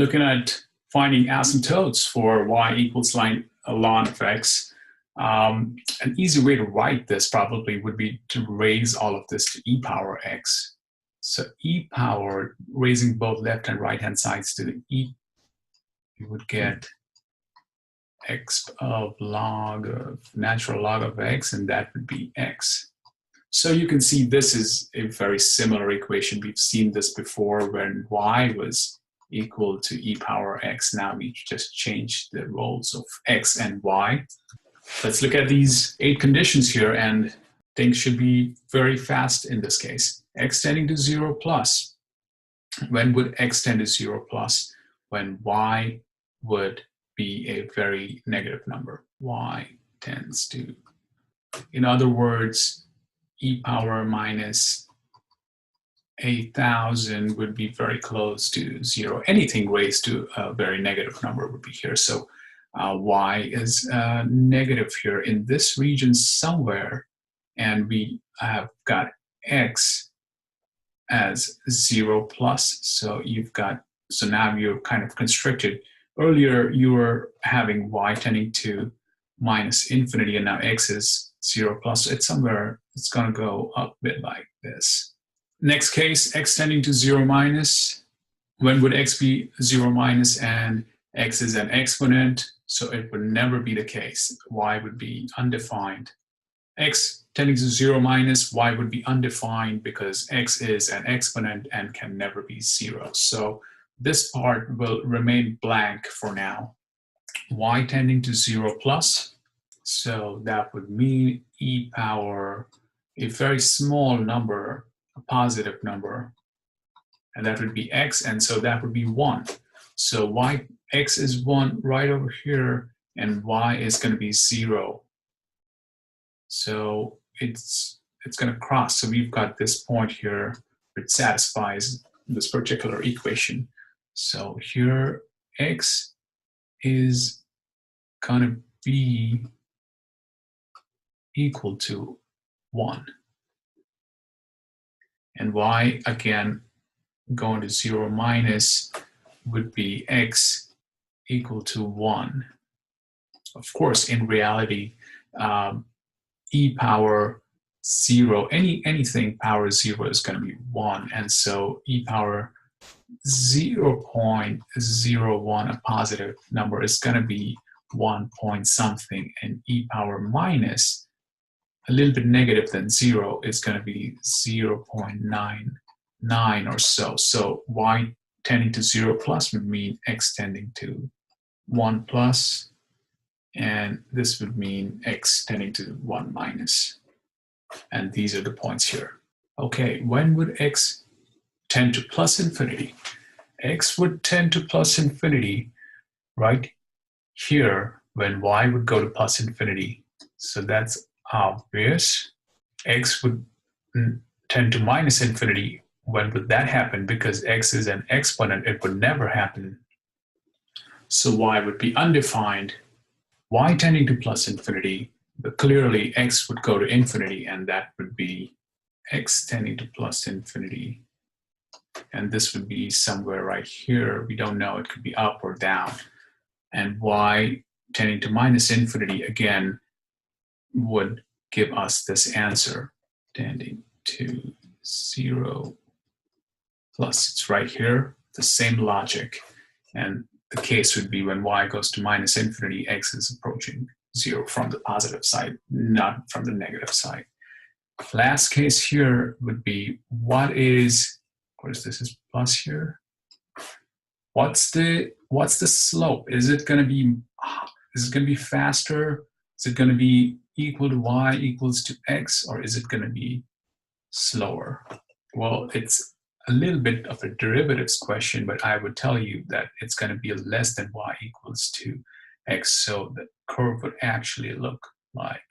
looking at finding asymptotes for y equals ln of x, an easy way to write this probably would be to raise all of this to e power x. So e power, raising both left and right hand sides to the e, you would get x of natural log of x, and that would be x. So you can see this is a very similar equation. We've seen this before when y was equal to e power x. Now we just change the roles of x and y. Let's look at these 8 conditions here, and things should be very fast in this case. X tending to 0 plus. When would x tend to 0 plus? When y would be a very negative number. Y tends to, in other words, e power minus 8,000 would be very close to 0. Anything raised to a very negative number would be here. So y is negative here in this region somewhere, and we have got x as 0 plus. So now you're kind of constricted. Earlier you were having y tending to minus infinity, and now x is 0 plus. It's somewhere, it's going to go up a bit like this. Next case, x tending to 0 minus. When would x be 0 minus and x is an exponent? So it would never be the case. Y would be undefined. X tending to 0 minus, y would be undefined because x is an exponent and can never be 0. So this part will remain blank for now. Y tending to 0 plus. So that would mean e power, a very small number, a positive number, and that would be x, and so that would be 1. So x is 1 right over here, and y is going to be 0. So it's going to cross. So we've got this point here which satisfies this particular equation. So here x is going to be equal to 1. And y, again, going to 0 minus would be x equal to 1. Of course, in reality, e power 0, anything power 0 is going to be 1. And so e power 0.01, a positive number, is going to be 1 point something, and e power minus, a little bit negative than 0, is going to be 0.99 or so. So y tending to 0 plus would mean x tending to 1 plus, and this would mean x tending to 1 minus. And these are the points here. Okay, when would x tend to plus infinity? X would tend to plus infinity right here when y would go to plus infinity. So that's obvious. X would tend to minus infinity. When would that happen? Because x is an exponent, it would never happen. So y would be undefined. Y tending to plus infinity, but clearly x would go to infinity, and that would be x tending to plus infinity. And this would be somewhere right here. We don't know, it could be up or down. And y tending to minus infinity, again, would give us this answer, tending to 0 plus. It's right here, the same logic. And the case would be when y goes to minus infinity, x is approaching 0 from the positive side, not from the negative side. Last case here would be, what is this is plus here. What's the slope? Is it going to be faster? Is it going to be equal to y equals to x, or is it going to be slower? Well, it's a little bit of a derivatives question, but I would tell you that it's going to be less than y equals to x. So the curve would actually look like